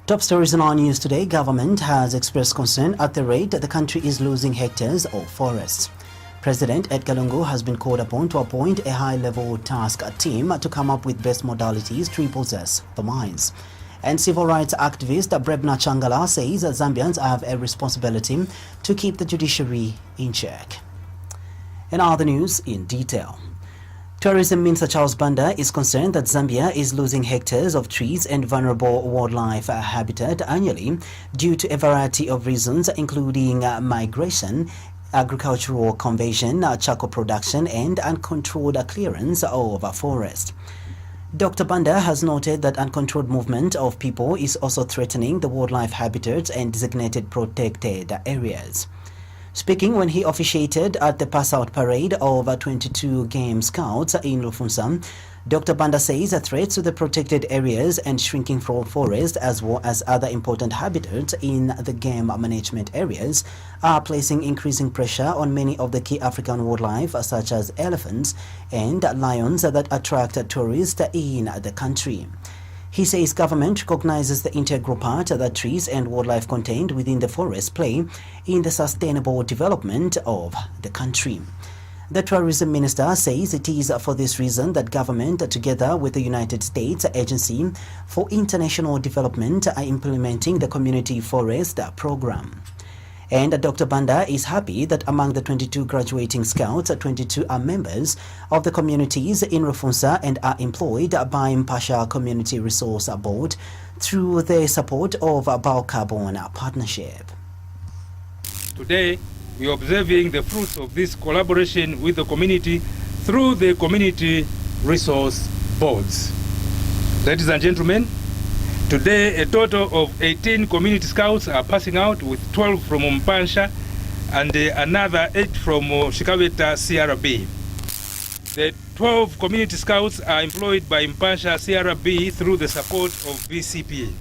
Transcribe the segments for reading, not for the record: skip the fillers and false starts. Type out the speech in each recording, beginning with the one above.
Top stories in our news today. Government has expressed concern at the rate the country is losing hectares of forests. President Edgar Lungu has been called upon to appoint a high-level task team to come up with best modalities to repossess the mines. And civil rights activist Brebna Changala says that Zambians have a responsibility to keep the judiciary in check. In other news in detail. Tourism Minister Charles Banda is concerned that Zambia is losing hectares of trees and vulnerable wildlife habitat annually due to a variety of reasons, including migration, agricultural conversion, charcoal production, and uncontrolled clearance of forest. Dr. Banda has noted that uncontrolled movement of people is also threatening the wildlife habitats and designated protected areas. Speaking when he officiated at the pass-out parade of 22 Game Scouts in Lufunsa, Dr. Banda says that threats to the protected areas and shrinking forest as well as other important habitats in the game management areas are placing increasing pressure on many of the key African wildlife such as elephants and lions that attract tourists in the country. He says government recognizes the integral part that trees and wildlife contained within the forest play in the sustainable development of the country. The tourism minister says it is for this reason that government, together with the United States Agency for International Development, are implementing the Community Forest Program. And Dr. Banda is happy that among the 22 graduating scouts, 22 are members of the communities in Rufunsa and are employed by Mpasha Community Resource Board through the support of Biocarbon Partnership. Today, we are observing the fruits of this collaboration with the community through the Community Resource Boards. Ladies and gentlemen, today, a total of 18 community scouts are passing out, with 12 from Mpansha and another 8 from Shikaweta CRB. The 12 community scouts are employed by Mpansha CRB through the support of VCPA.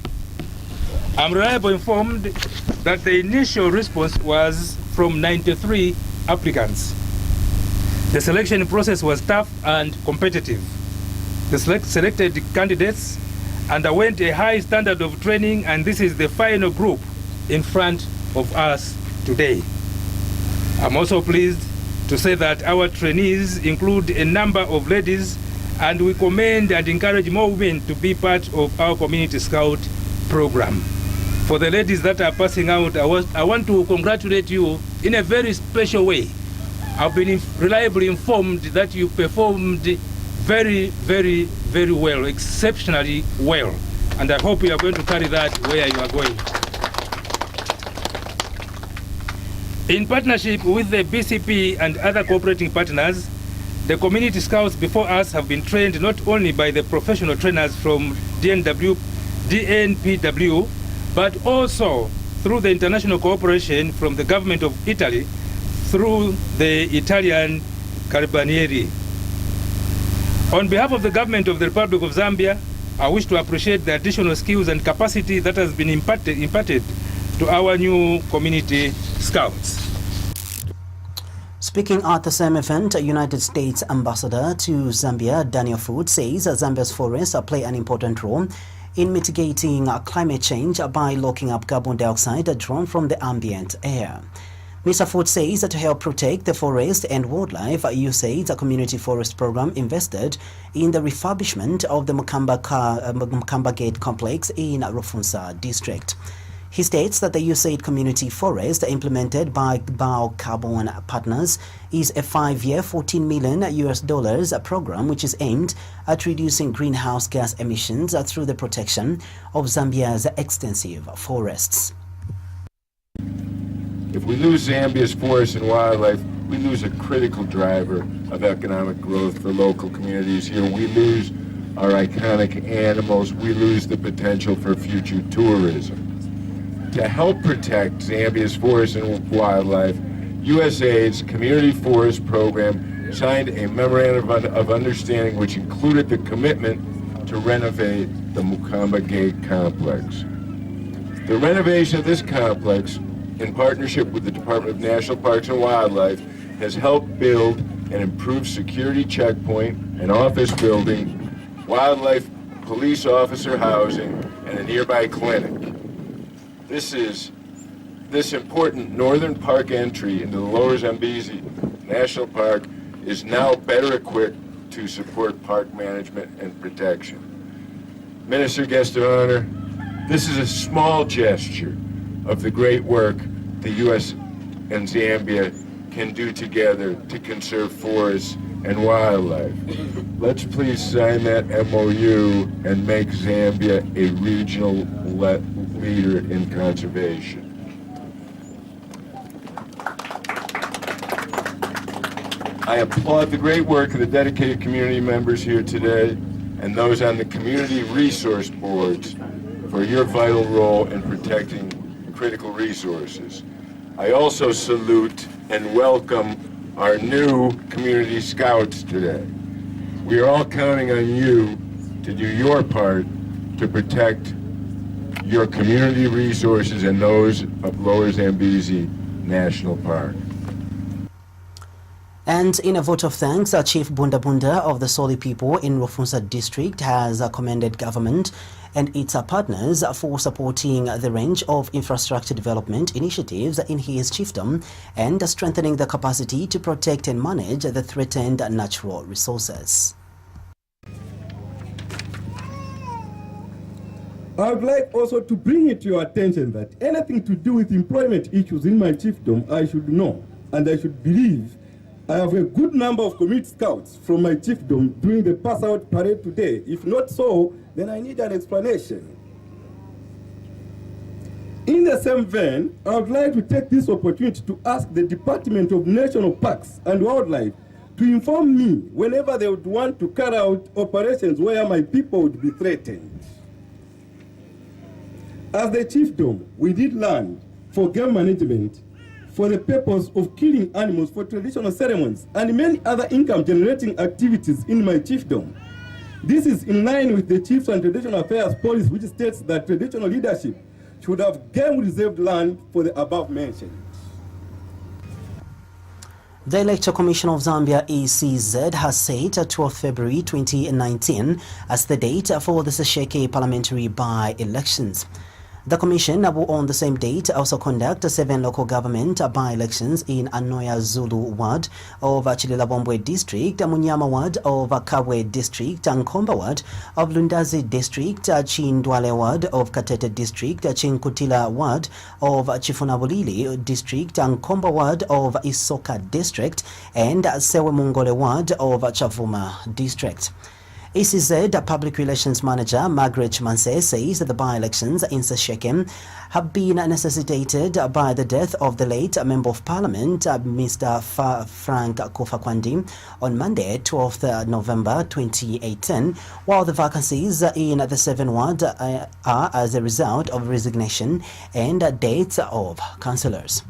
I'm reliably informed that the initial response was from 93 applicants. The selection process was tough and competitive. The selected candidates underwent a high standard of training, and this is the final group in front of us today. I'm also pleased to say that our trainees include a number of ladies, and we commend and encourage more women to be part of our Community Scout program. For the ladies that are passing out, I want to congratulate you in a very special way. I've been reliably informed that you performed very, very, very well, exceptionally well. And I hope you are going to carry that where you are going. In partnership with the BCP and other cooperating partners, the community scouts before us have been trained not only by the professional trainers from DNPW, but also through the international cooperation from the government of Italy through the Italian Carabinieri. On behalf of the government of the Republic of Zambia, I wish to appreciate the additional skills and capacity that has been imparted to our new community scouts. Speaking at the same event, United States Ambassador to Zambia, Daniel Food, says Zambia's forests play an important role in mitigating climate change by locking up carbon dioxide drawn from the ambient air. Mr. Food says that to help protect the forest and wildlife, USAID's community forest program invested in the refurbishment of the Mukamba Gate complex in Rufunsa district. He states that the USAID community forest implemented by Biocarbon Partners is a 5-year, $14 million program which is aimed at reducing greenhouse gas emissions through the protection of Zambia's extensive forests. If we lose Zambia's forests and wildlife, we lose a critical driver of economic growth for local communities here. We lose our iconic animals. We lose the potential for future tourism. To help protect Zambia's forests and wildlife, USAID's Community Forest Program signed a memorandum of understanding which included the commitment to renovate the Mukamba Gate complex. The renovation of this complex, in partnership with the Department of National Parks and Wildlife, has helped build an improved security checkpoint, an office building, wildlife police officer housing, and a nearby clinic. This important northern park entry into the Lower Zambezi National Park is now better equipped to support park management and protection. Minister, Guest of Honor, this is a small gesture of the great work the U.S. and Zambia can do together to conserve forests and wildlife. Let's please sign that MOU and make Zambia a regional leader in conservation. I applaud the great work of the dedicated community members here today and those on the community resource boards for your vital role in protecting critical resources. I also salute and welcome our new community scouts today. We are all counting on you to do your part to protect your community resources and those of Lower Zambezi National Park. And in a vote of thanks, Chief Bunda Bunda of the Soli people in Rufunsa district has commended government and its partners for supporting the range of infrastructure development initiatives in his chiefdom and strengthening the capacity to protect and manage the threatened natural resources. I would like also to bring it to your attention that anything to do with employment issues in my chiefdom, I should know and I should believe. I have a good number of community scouts from my chiefdom during the pass-out parade today. If not so, then I need an explanation. In the same vein, I would like to take this opportunity to ask the Department of National Parks and Wildlife to inform me whenever they would want to carry out operations where my people would be threatened. As the chiefdom, we need land for game management, for the purpose of killing animals for traditional ceremonies and many other income-generating activities in my chiefdom. This is in line with the Chiefs and Traditional Affairs policy, which states that traditional leadership should have game-reserved land for the above mentioned. The Electoral Commission of Zambia, ECZ, has set 12 February 2019 as the date for the Sesheke parliamentary by-elections. The Commission will on the same date also conduct 7 local government by-elections in Anoya Zulu Ward of Chililabombwe District, Munyama Ward of Kabwe District, Nkomba Ward of Lundazi District, Chindwale Ward of Katete District, Chinkutila Ward of Chifunabulili District, Nkomba Ward of Isoka District, and Sewe Mungole Ward of Chavuma District. ECZ Public Relations Manager Margaret Chimanse says that the by-elections in Sesheke have been necessitated by the death of the late Member of Parliament, Mr. Frank Kufakwandi, on Monday, 12th November 2018, while the vacancies in the 7 wards are as a result of resignation and dates of councillors.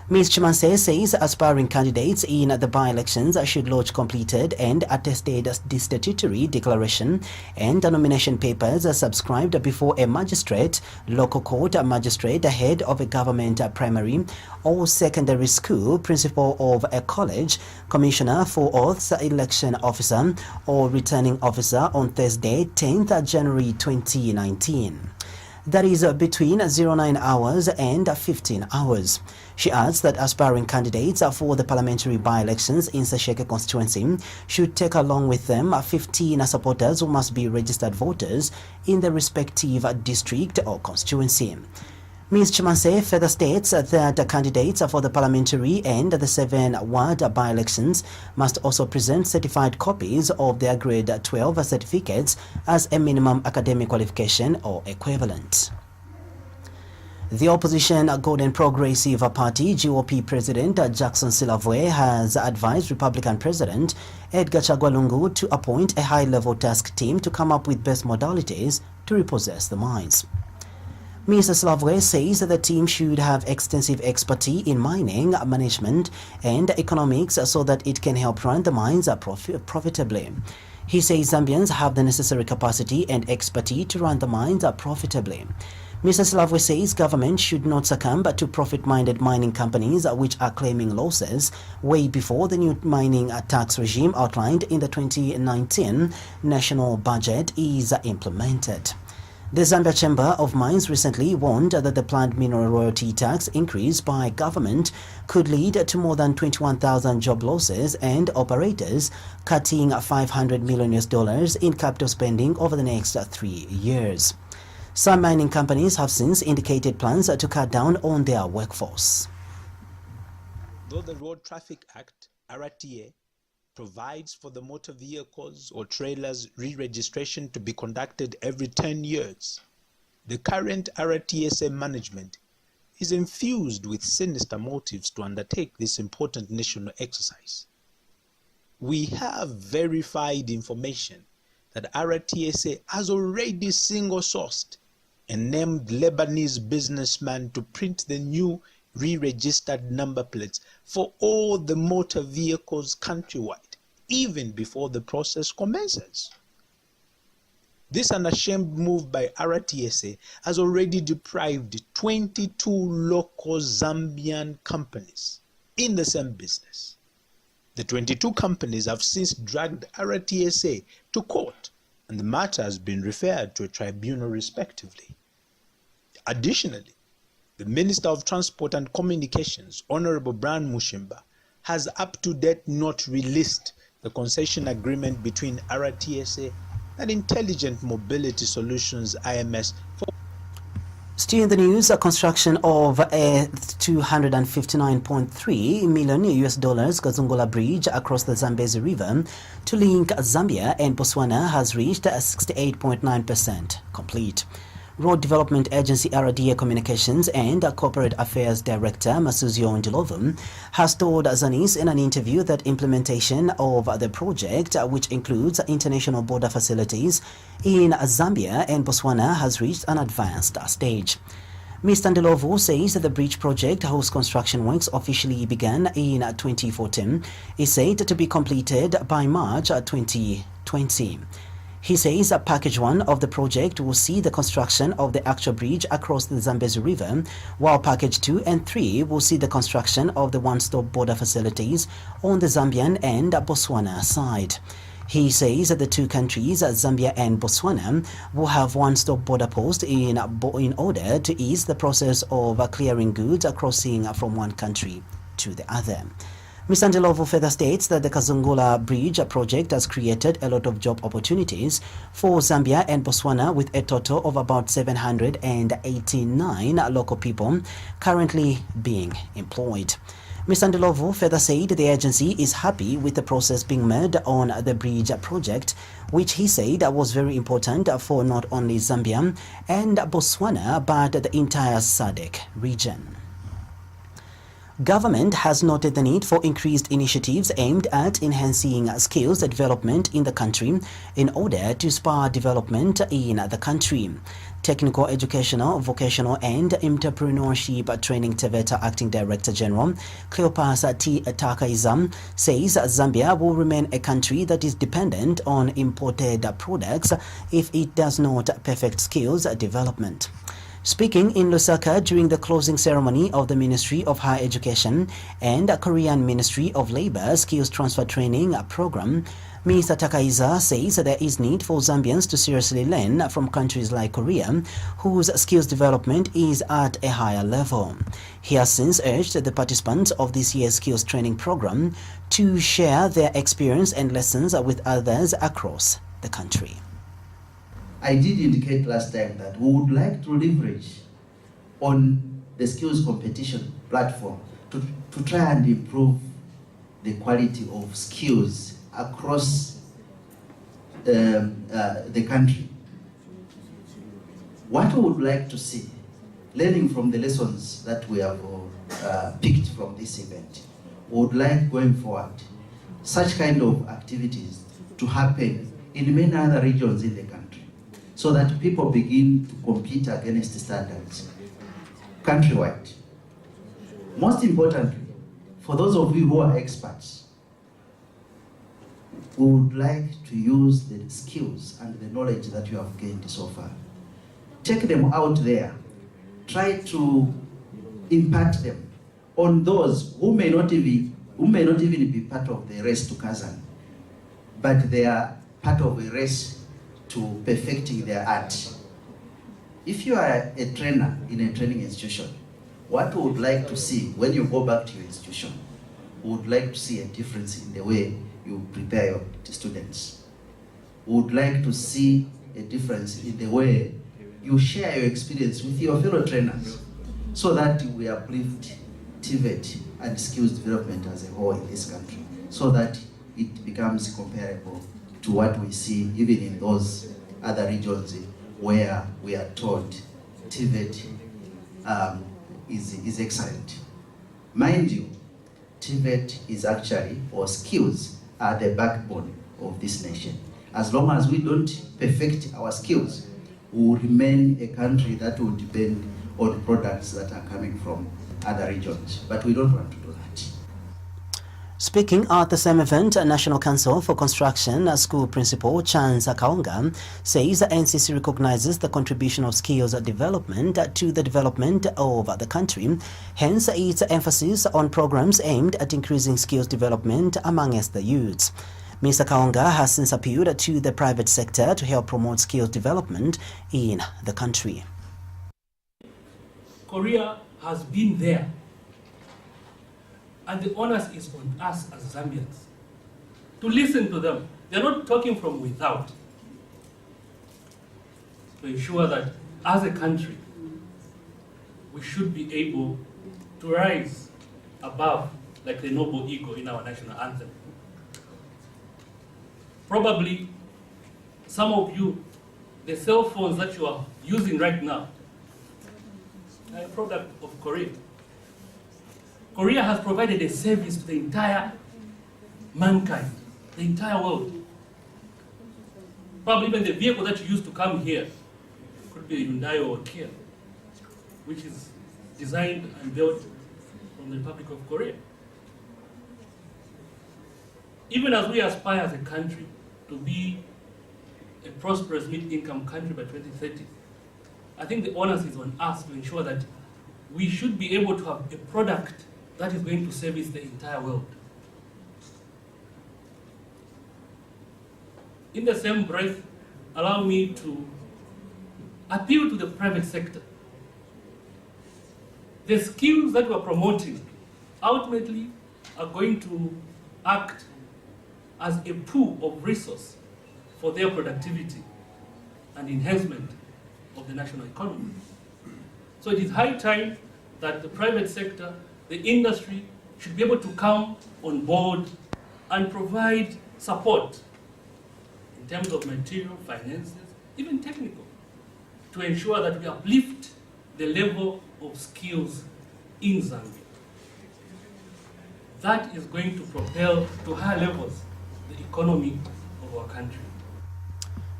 Ms. Chimanse says aspiring candidates in the by-elections should lodge completed and attested statutory declaration and nomination papers subscribed before a magistrate, local court magistrate, head of a government primary or secondary school, principal of a college, commissioner for oaths, election officer or returning officer on Thursday, 10th January 2019. That is between 09 hours and 15 hours. She adds that aspiring candidates for the parliamentary by-elections in Sesheke constituency should take along with them 15 supporters who must be registered voters in the respective district or constituency. Ms. Chimanse further states that candidates for the parliamentary and the 7-ward by-elections must also present certified copies of their grade 12 certificates as a minimum academic qualification or equivalent. The opposition Golden Progressive Party GOP President Jackson Silavwe has advised Republican President Edgar Chagwa Lungu to appoint a high-level task team to come up with best modalities to repossess the mines. Mr. Silavwe says that the team should have extensive expertise in mining, management and economics so that it can help run the mines profitably. He says Zambians have the necessary capacity and expertise to run the mines profitably. Mr. Silavwe says government should not succumb to profit-minded mining companies which are claiming losses way before the new mining tax regime outlined in the 2019 national budget is implemented. The Zambia Chamber of Mines recently warned that the planned mineral royalty tax increase by government could lead to more than 21,000 job losses and operators cutting $500 million in capital spending over the next 3 years. Some mining companies have since indicated plans to cut down on their workforce. Though the Road Traffic Act, RTA, provides for the motor vehicles or trailers re-registration to be conducted every 10 years, the current RTSA management is infused with sinister motives to undertake this important national exercise. We have verified information that RTSA has already single-sourced and named Lebanese businessman to print the new re-registered number plates for all the motor vehicles countrywide, even before the process commences. This unashamed move by RTSA has already deprived 22 local Zambian companies in the same business. The 22 companies have since dragged RTSA to court, and the matter has been referred to a tribunal respectively. Additionally, the Minister of Transport and Communications, Honorable Brian Mushimba, has up to date not released the concession agreement between RTSA and Intelligent Mobility Solutions IMS for Still in the news, a construction of a $259.3 million Kazungola Bridge across the Zambezi River to link Zambia and Botswana has reached 68.9% complete. Road Development Agency RDA Communications and Corporate Affairs Director Masuzio Ndilovu has told Zanis in an interview that implementation of the project, which includes international border facilities in Zambia and Botswana, has reached an advanced stage. Mr. Ndilovu says that the bridge project, whose construction works officially began in 2014, is said to be completed by March 2020. He says that Package 1 of the project will see the construction of the actual bridge across the Zambezi River, while Package 2 and 3 will see the construction of the one-stop border facilities on the Zambian and Botswana side. He says that the two countries, Zambia and Botswana, will have one-stop border post in order to ease the process of clearing goods crossing from one country to the other. Mr. Ndilovu further states that the Kazungola Bridge project has created a lot of job opportunities for Zambia and Botswana, with a total of about 789 local people currently being employed. Mr. Ndilovu further said the agency is happy with the process being made on the bridge project, which he said was very important for not only Zambia and Botswana but the entire SADC region. Government has noted the need for increased initiatives aimed at enhancing skills development in the country in order to spur development in the country. Technical Educational, Vocational and Entrepreneurship Training TVETA Acting Director General Cleopas T. Takaiza says Zambia will remain a country that is dependent on imported products if it does not perfect skills development. Speaking in Lusaka during the closing ceremony of the Ministry of Higher Education and Korean Ministry of Labor Skills Transfer Training Program, Mr. Takaiza says there is need for Zambians to seriously learn from countries like Korea, whose skills development is at a higher level. He has since urged the participants of this year's skills training program to share their experience and lessons with others across the country. I did indicate last time that we would like to leverage on the skills competition platform to try and improve the quality of skills across the country. What we would like to see, learning from the lessons that we have picked from this event, we would like going forward such kind of activities to happen in many other regions in the country, so that people begin to compete against standards countrywide. Most importantly, for those of you who are experts, we would like to use the skills and the knowledge that you have gained so far. Take them out there. Try to impact them on those who may not even be part of the race to Kazan, but they are part of a race to perfecting their art. If you are a trainer in a training institution, what we would like to see when you go back to your institution, we would like to see a difference in the way you prepare your students. We would like to see a difference in the way you share your experience with your fellow trainers, so that we uplift TVET and skills development as a whole in this country, so that it becomes comparable to what we see even in those other regions where we are told TVET is excellent. Mind you, TVET is actually, or skills are the backbone of this nation. As long as we don't perfect our skills, we will remain a country that will depend on products that are coming from other regions. But we don't want to do that. Speaking at the same event, National Council for Construction School Principal Chance Kaonga says the NCC recognizes the contribution of skills development to the development of the country, hence its emphasis on programs aimed at increasing skills development amongst the youths. Mr. Kaonga has since appealed to the private sector to help promote skills development in the country. Korea has been there, and the onus is on us as Zambians to listen to them. They're not talking from without, to ensure that as a country we should be able to rise above like the noble eagle in our national anthem. Probably some of you, the cell phones that you are using right now are a product of Korea. Korea has provided a service to the entire mankind, the entire world. Probably even the vehicle that you used to come here could be a Hyundai or a Kia, which is designed and built from the Republic of Korea. Even as we aspire as a country to be a prosperous mid-income country by 2030, I think the onus is on us to ensure that we should be able to have a product that is going to service the entire world. In the same breath, allow me to appeal to the private sector. The skills that we're promoting ultimately are going to act as a pool of resource for their productivity and enhancement of the national economy. So it is high time that the private sector, the industry, should be able to come on board and provide support in terms of material, finances, even technical, to ensure that we uplift the level of skills in Zambia. That is going to propel to higher levels the economy of our country.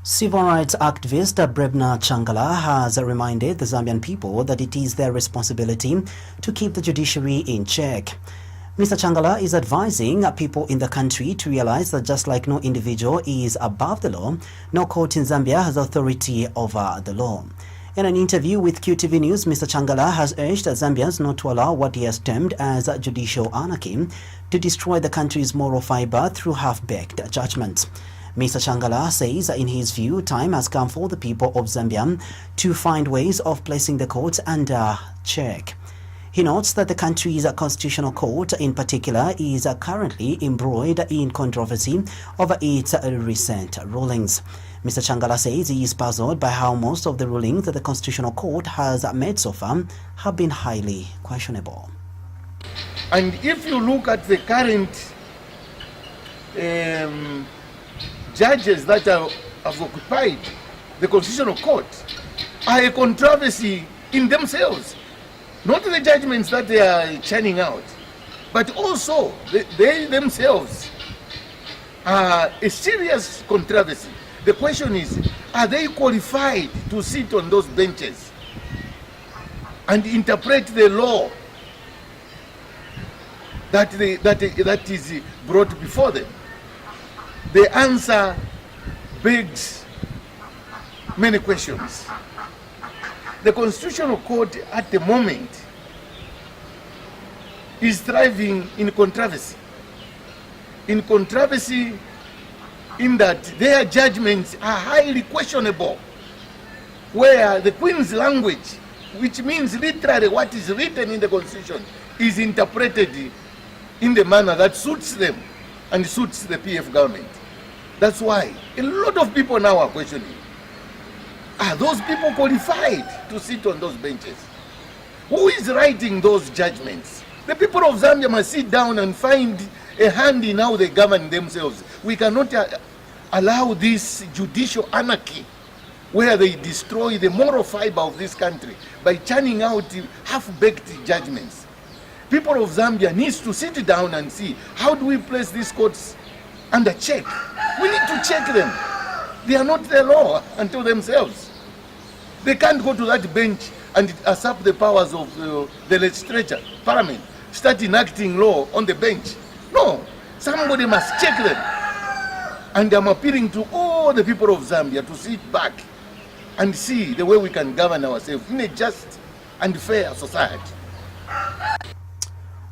Civil rights activist Brebna Changala has reminded the Zambian people that it is their responsibility to keep the judiciary in check. Mr. Changala is advising people in the country to realize that just like no individual is above the law, no court in Zambia has authority over the law. In an interview with QTV News, Mr. Changala has urged Zambians not to allow what he has termed as judicial anarchy to destroy the country's moral fiber through half-baked judgments. Mr. Changala says in his view, time has come for the people of Zambia to find ways of placing the courts under check. He notes that the country's constitutional court in particular is currently embroiled in controversy over its recent rulings. Mr. Changala says he is puzzled by how most of the rulings that the constitutional court has made so far have been highly questionable. And if you look at the current judges that have occupied the constitutional court, are a controversy in themselves. Not the judgments that they are churning out, but also they themselves are a serious controversy. The question is, are they qualified to sit on those benches and interpret the law that is brought before them? The answer begs many questions. The Constitutional Court at the moment is thriving in controversy. In controversy in that their judgments are highly questionable. where the Queen's language, which means literally what is written in the Constitution, is interpreted in the manner that suits them and suits the PF government. That's why a lot of people now are questioning, are those people qualified to sit on those benches? Who is writing those judgments? The people of Zambia must sit down and find a hand in how they govern themselves. We cannot allow this judicial anarchy where they destroy the moral fiber of this country by churning out half-baked judgments. People of Zambia needs to sit down and see, how do we place these courts under check? We need to check them. They are not the law unto themselves. They can't go to that bench and usurp the powers of the legislature, parliament, start enacting law on the bench. No, somebody must check them. And I'm appealing to all the people of Zambia to sit back and see the way we can govern ourselves in a just and fair society.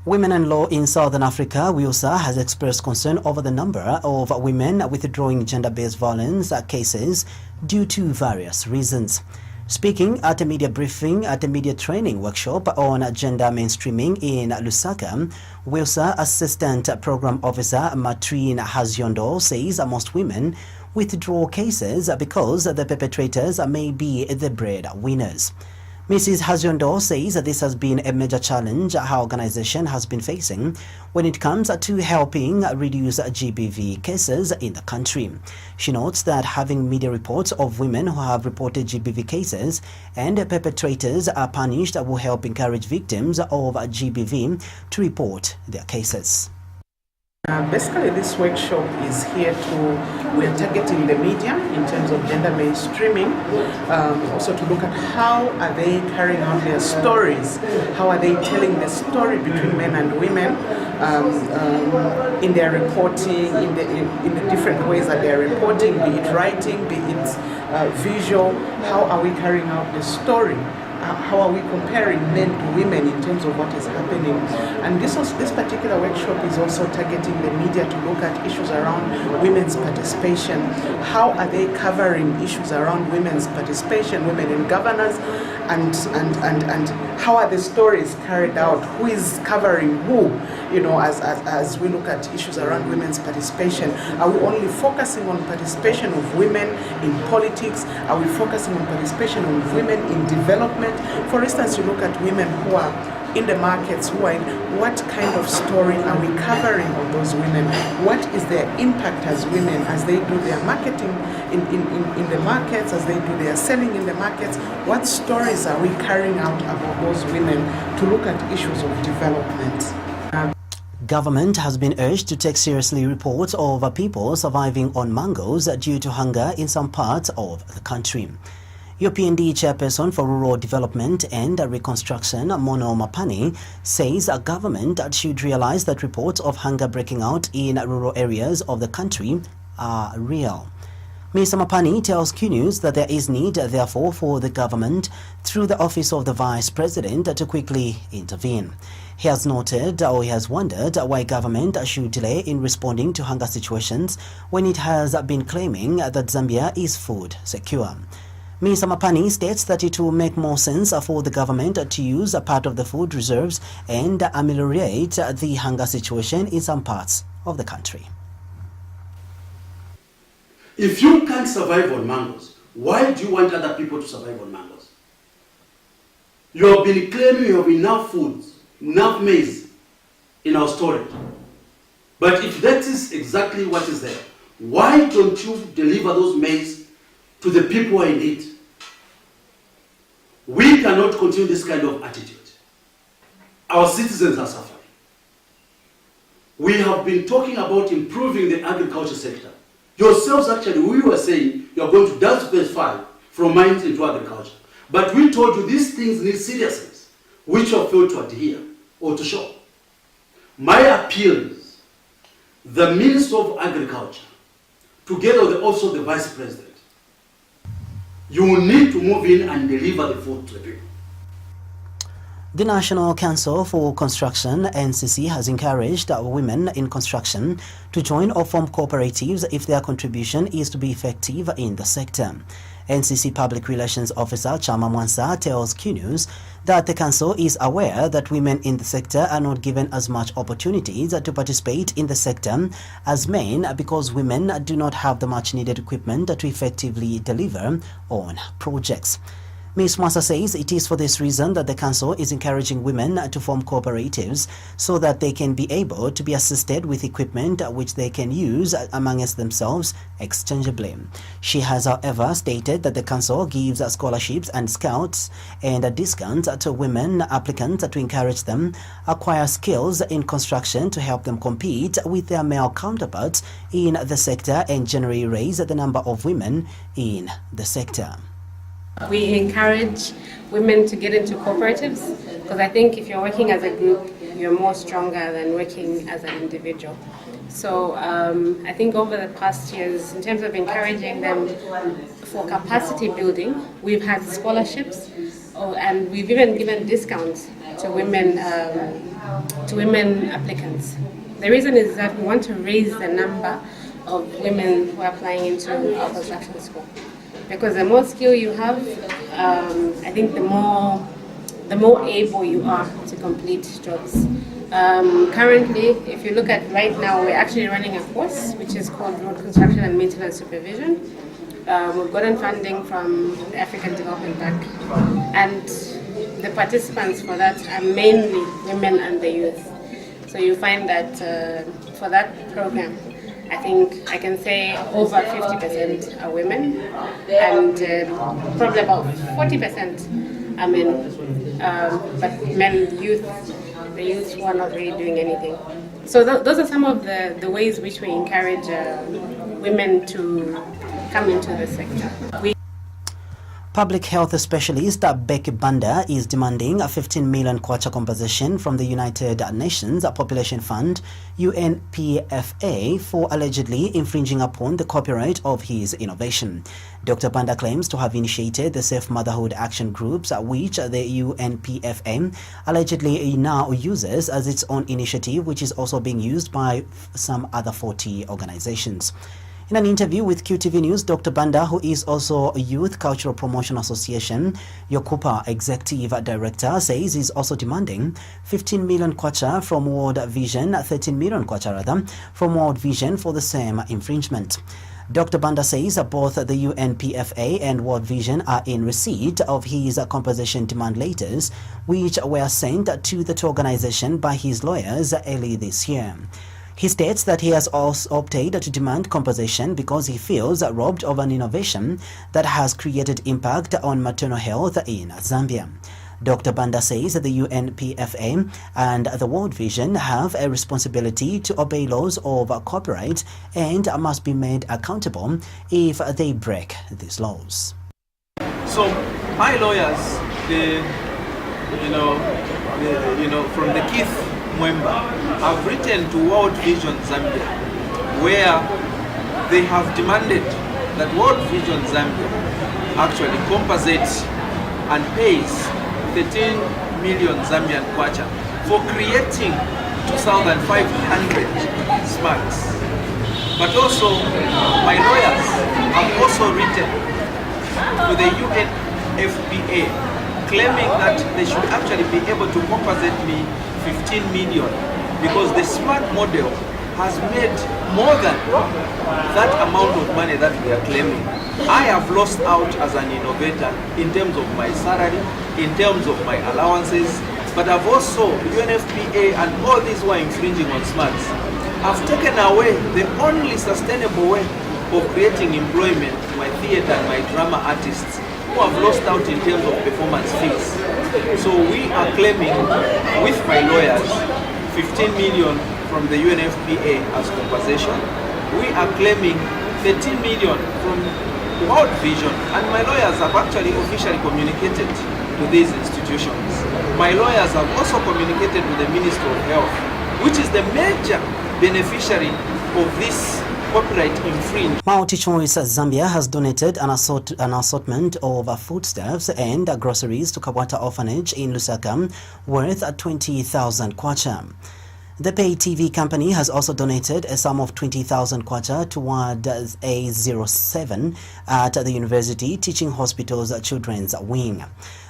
Women in Law in Southern Africa, WILSA, has expressed concern over the number of women withdrawing gender-based violence cases due to various reasons. Speaking at a media briefing at a media training workshop on gender mainstreaming in Lusaka, WILSA Assistant Program Officer Matrine Haziondo says most women withdraw cases because the perpetrators may be the breadwinners. Mrs. Haziondo says that this has been a major challenge her organization has been facing when it comes to helping reduce GBV cases in the country. She notes that having media reports of women who have reported GBV cases and perpetrators are punished will help encourage victims of GBV to report their cases. Basically, this workshop is here we are targeting the media in terms of gender mainstreaming, also to look at how are they carrying out their stories, how are they telling the story between men and women in their reporting, in the different ways that they are reporting, be it writing, be it visual, how are we carrying out the story? How are we comparing men to women in terms of what is happening? And this particular workshop is also targeting the media to look at issues around women's participation. How are they covering issues around women's participation, women in governance, and how are the stories carried out? Who is covering who? You know, as we look at issues around women's participation, are we only focusing on participation of women in politics? Are we focusing on participation of women in development? For instance, you look at women who are in the markets, what kind of story are we covering of those women? What is their impact as women as they do their marketing in the markets, as they do their selling in the markets? What stories are we carrying out about those women to look at issues of development? Government has been urged to take seriously reports of people surviving on mangoes due to hunger in some parts of the country. UPND Chairperson for Rural Development and Reconstruction, Mono Mapani, says a government should realize that reports of hunger breaking out in rural areas of the country are real. Mr. Mapani tells Q News that there is need, therefore, for the government, through the Office of the Vice President, to quickly intervene. He has noted, or he has wondered, why government should delay in responding to hunger situations when it has been claiming that Zambia is food secure. Mr. Mapani states that it will make more sense for the government to use a part of the food reserves and ameliorate the hunger situation in some parts of the country. If you can't survive on mangoes, why do you want other people to survive on mangoes? You have been claiming you have enough food, enough maize in our storage. But if that is exactly what is there, why don't you deliver those maize to the people who are in need? We cannot continue this kind of attitude. Our citizens are suffering. We have been talking about improving the agriculture sector. Yourselves, actually, we were saying you are going to diversify from mines into agriculture. But we told you these things need seriousness, which you have failed to adhere or to show. My appeal is the Minister of Agriculture, together with the Office of the Vice President, you will need to move in and deliver the food to the people. The National Council for Construction, NCC, has encouraged women in construction to join or form cooperatives if their contribution is to be effective in the sector. NCC Public Relations Officer Chama Mwansa tells Q News that the council is aware that women in the sector are not given as much opportunities to participate in the sector as men because women do not have the much needed equipment to effectively deliver on projects. Ms. Mwasa says it is for this reason that the council is encouraging women to form cooperatives so that they can be able to be assisted with equipment which they can use amongst themselves exchangeably. She has, however, stated that the council gives scholarships and scouts and discounts to women applicants to encourage them acquire skills in construction to help them compete with their male counterparts in the sector and generally raise the number of women in the sector. We encourage women to get into cooperatives because I think if you're working as a group, you're more stronger than working as an individual. So I think over the past years, in terms of encouraging them for capacity building, we've had scholarships and we've even given discounts to women applicants. The reason is that we want to raise the number of women who are applying into our construction school. Because the more skill you have, I think the more able you are to complete jobs. Currently, if you look at right now, we're actually running a course which is called Road Construction and Maintenance Supervision. We've gotten funding from the African Development Bank, and the participants for that are mainly women and the youth. So you find that for that program, I think I can say over 50% are women and probably about 40% are men, but men, the youth who are not really doing anything. So those are some of the ways which we encourage women to come into the sector. Public health specialist Becky Banda is demanding a 15 million kwacha compensation from the United Nations Population Fund UNPFA for allegedly infringing upon the copyright of his innovation. Dr. Banda claims to have initiated the Safe Motherhood Action Groups, which the UNPFA allegedly now uses as its own initiative, which is also being used by some other 40 organizations. In an interview with QTV News, Dr. Banda, who is also a Youth Cultural Promotion Association Yokupa Executive Director, says he's also demanding 15 million kwacha from World Vision, 13 million kwacha rather, from World Vision for the same infringement. Dr. Banda says both the UNPFA and World Vision are in receipt of his compensation demand letters, which were sent to the two organizations by his lawyers early this year. He states that he has also opted to demand compensation because he feels robbed of an innovation that has created impact on maternal health in Zambia. Dr. Banda says that the UNPFA and the World Vision have a responsibility to obey laws of copyright and must be made accountable if they break these laws. So my lawyers, from the Keith Mwemba, have written to World Vision Zambia, where they have demanded that World Vision Zambia actually compensates and pays 13 million Zambian kwacha for creating 2,500 smarts. But also, my lawyers have also written to the UNFPA claiming that they should actually be able to compensate me 15 million because the smart model has made more than that amount of money that we are claiming. I have lost out as an innovator in terms of my salary, in terms of my allowances, but I've also, UNFPA and all these who are infringing on smarts, have taken away the only sustainable way of creating employment to my theater and my drama artists who have lost out in terms of performance fees. So we are claiming with my lawyers 15 million from the UNFPA as compensation. We are claiming 13 million from World Vision, and my lawyers have actually officially communicated to these institutions. My lawyers have also communicated with the Ministry of Health, which is the major beneficiary of this copyright infringement. MultiChoice Zambia has donated an assortment of foodstuffs and groceries to Kabwata Orphanage in Lusaka worth 20,000 kwacha. The pay TV company has also donated a sum of 20,000 kwacha toward A07 at the University Teaching Hospital's Children's Wing.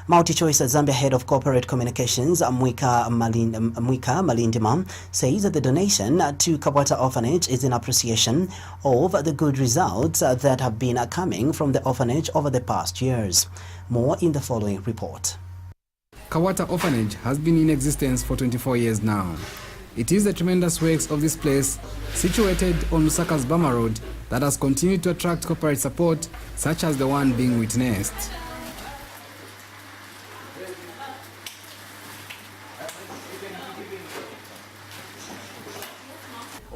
MultiChoice Zambia Head of Corporate Communications, Mwika Malindima, says that the donation to Kawata Orphanage is in appreciation of the good results that have been coming from the orphanage over the past years. More in the following report. Kawata Orphanage has been in existence for 24 years now. It is the tremendous works of this place, situated on Lusaka's Bama Road, that has continued to attract corporate support, such as the one being witnessed.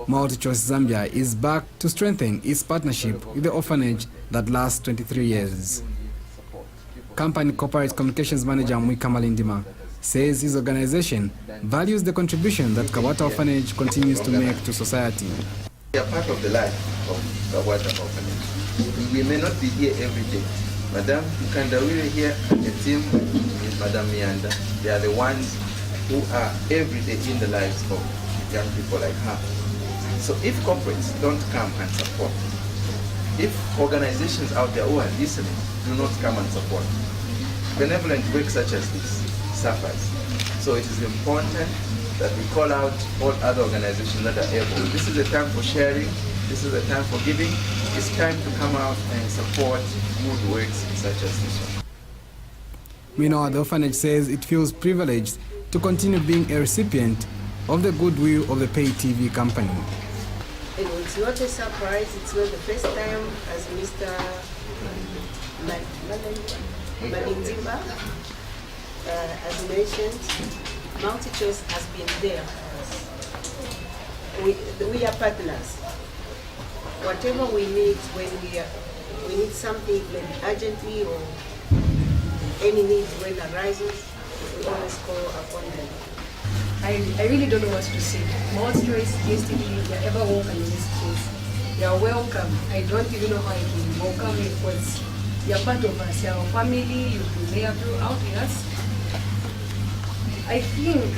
MultiChoice Zambia is back to strengthen its partnership with the orphanage that lasts 23 years. Company Corporate Communications Manager Mwika Malindima says his organization values the contribution that Kawata Orphanage continues to make to society. We are part of the life of Kawata Orphanage. We may not be here every day. Madam Mkandawire here and the team with Madam Mianda, they are the ones who are every day in the lives of young people like her. So if corporates don't come and support, if organizations out there who are listening do not come and support, benevolent work such as this suffers. So it is important that we call out all other organizations that are able. This is a time for sharing, this is a time for giving, it's time to come out and support good works such as this one. Meanwhile, the orphanage says it feels privileged to continue being a recipient of the goodwill of the pay TV company. It's not a surprise, it's not the first time, as Mr. Malindima has mentioned, MultiChoice has been there for us. We are partners. Whatever we need, when we need something maybe urgently or any need when arises, we always call upon them. I really don't know what to say. MultiChoice, JSTV, you're ever welcome in this place. You're welcome. I don't even know how I can welcome you because you're part of us, you're our family, you've been there throughout with us. I think.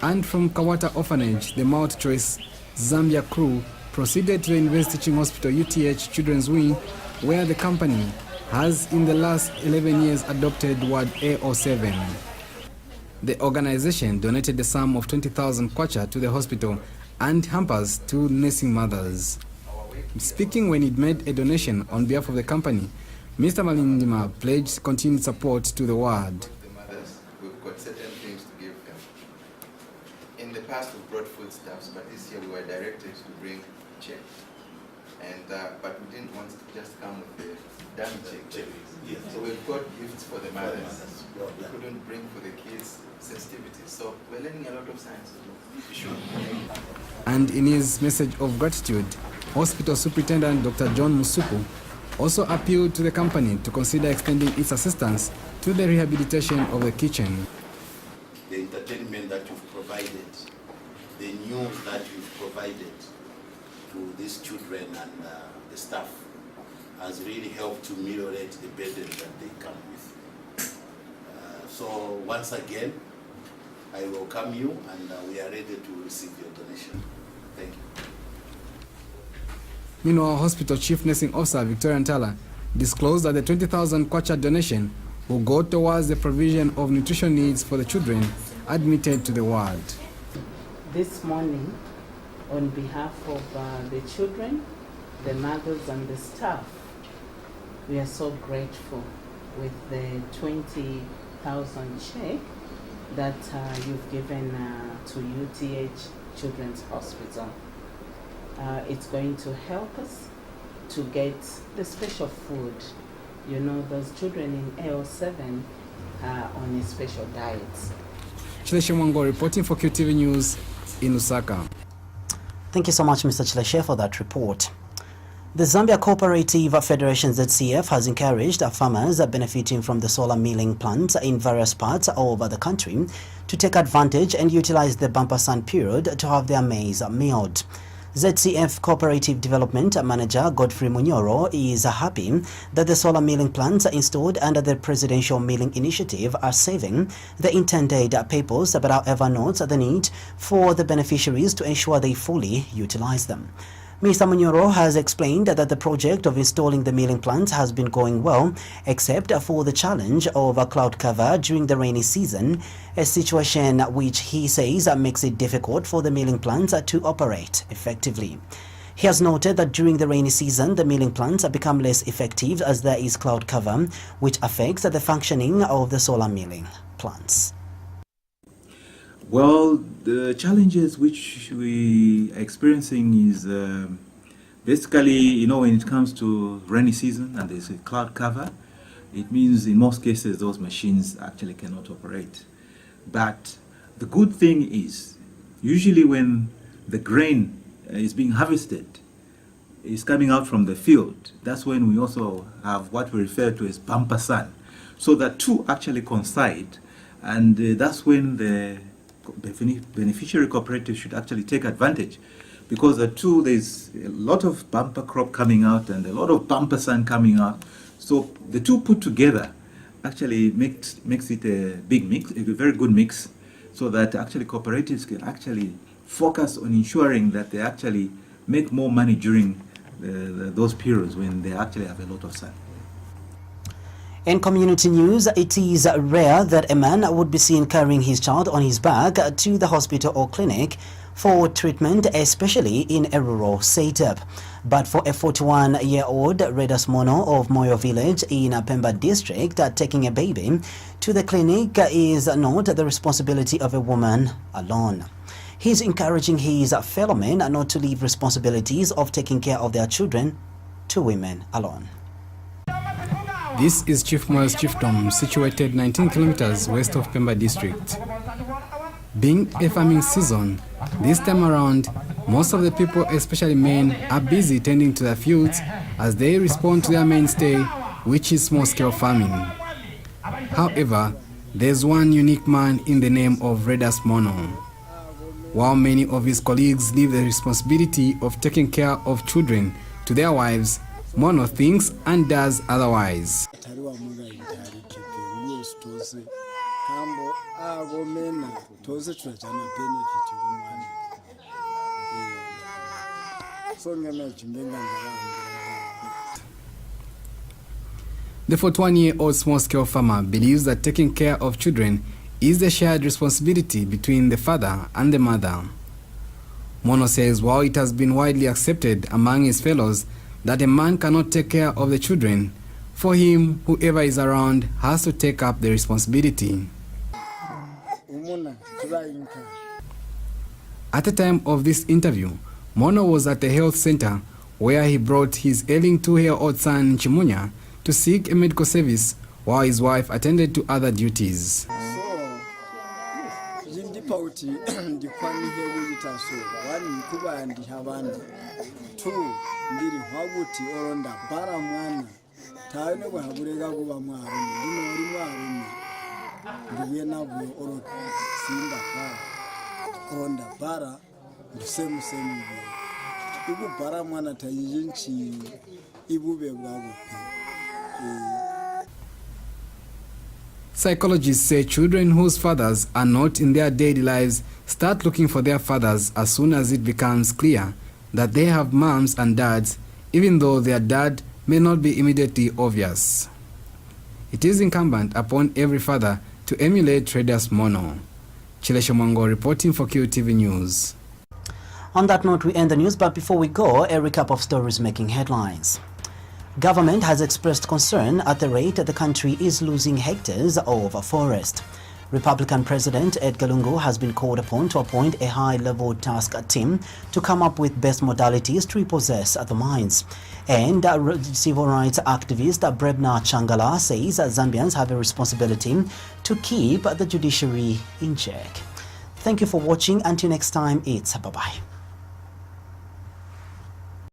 And from Kawata Orphanage, the MultiChoice Zambia crew proceeded to the University Teaching Hospital UTH Children's Wing, where the company has in the last 11 years adopted ward A07. The organization donated the sum of 20,000 kwacha to the hospital and hampers to nursing mothers. Speaking when he made a donation on behalf of the company, Mr. Malindima pledged continued support to the ward. The mothers, we've got certain things to give them. In the past we brought foodstuffs, but this year we were directed to bring check. And but we didn't want to just come with the damn check. Yes. So we've got gifts for the mothers. We couldn't bring for the kids sensitivities. So we're learning a lot of science. Sure. And in his message of gratitude, Hospital Superintendent Dr. John Musuku also appealed to the company to consider extending its assistance to the rehabilitation of the kitchen. The entertainment that you've provided, the news that you've provided to these children and the staff has really helped to ameliorate the burden that they come with. So once again, I welcome you and we are ready to receive your donation. Thank you. Meanwhile, Hospital Chief Nursing Officer Victoria Ntala disclosed that the 20,000 kwacha donation will go towards the provision of nutrition needs for the children admitted to the ward. This morning, on behalf of the children, the mothers and the staff, we are so grateful with the 20,000 check that you've given to UTH Children's Hospital. It's going to help us to get the special food. You know, those children in AO7 are on a special diet. Chileshe Mwango reporting for QTV News in Lusaka. Thank you so much, Mr. Chileshe, for that report. The Zambia Cooperative Federation ZCF has encouraged farmers benefiting from the solar milling plants in various parts of the country to take advantage and utilize the bumper sun period to have their maize milled. ZCF Cooperative Development Manager Godfrey Munyoro is happy that the solar milling plants installed under the Presidential Milling Initiative are saving the intended purpose, but however notes the need for the beneficiaries to ensure they fully utilize them. Mr. Munyoro has explained that the project of installing the milling plants has been going well, except for the challenge of cloud cover during the rainy season, a situation which he says makes it difficult for the milling plants to operate effectively. He has noted that during the rainy season, the milling plants become less effective as there is cloud cover, which affects the functioning of the solar milling plants. Well, the challenges which we are experiencing is basically, when it comes to rainy season and there's a cloud cover, it means in most cases those machines actually cannot operate. But the good thing is, usually when the grain is being harvested, is coming out from the field, that's when we also have what we refer to as bumper sun. So the two actually coincide, and that's when the beneficiary cooperative should actually take advantage, because there's a lot of bumper crop coming out and a lot of bumper sun coming out. So the two put together actually makes it a big mix, a very good mix, so that actually cooperatives can actually focus on ensuring that they actually make more money during those periods when they actually have a lot of sun. In community news, it is rare that a man would be seen carrying his child on his back to the hospital or clinic for treatment, especially in a rural setup. But for a 41-year-old Redas Mono of Moyo village in Pemba district, taking a baby to the clinic is not the responsibility of a woman alone. He's encouraging his fellow men not to leave responsibilities of taking care of their children to women alone. This is Chief Moyo's chiefdom, situated 19 kilometers west of Pemba district. Being a farming season, this time around, most of the people, especially men, are busy tending to their fields as they respond to their mainstay, which is small-scale farming. However, there's one unique man in the name of Redas Mono. While many of his colleagues leave the responsibility of taking care of children to their wives, Mono thinks and does otherwise. The 41-year-old small-scale farmer believes that taking care of children is the shared responsibility between the father and the mother. Mono says while it has been widely accepted among his fellows that a man cannot take care of the children, for him, whoever is around has to take up the responsibility. At the time of this interview, Mono was at the health center where he brought his ailing 2-year-old son Chimunya to seek a medical service while his wife attended to other duties. Psychologists say children whose fathers are not in their daily lives start looking for their fathers as soon as it becomes clear that they have moms and dads, even though their dad may not be immediately obvious. It is incumbent upon every father to emulate Redas Mono. Chilesho Mwango reporting for QTV News. On that note, we end the news, but before we go, a recap of stories making headlines. Government has expressed concern at the rate that the country is losing hectares of forest. Republican President Edgar Lungu has been called upon to appoint a high-level task team to come up with best modalities to repossess the mines. And civil rights activist Brebna Changala says Zambians have a responsibility to keep the judiciary in check. Thank you for watching. Until next time, it's bye-bye.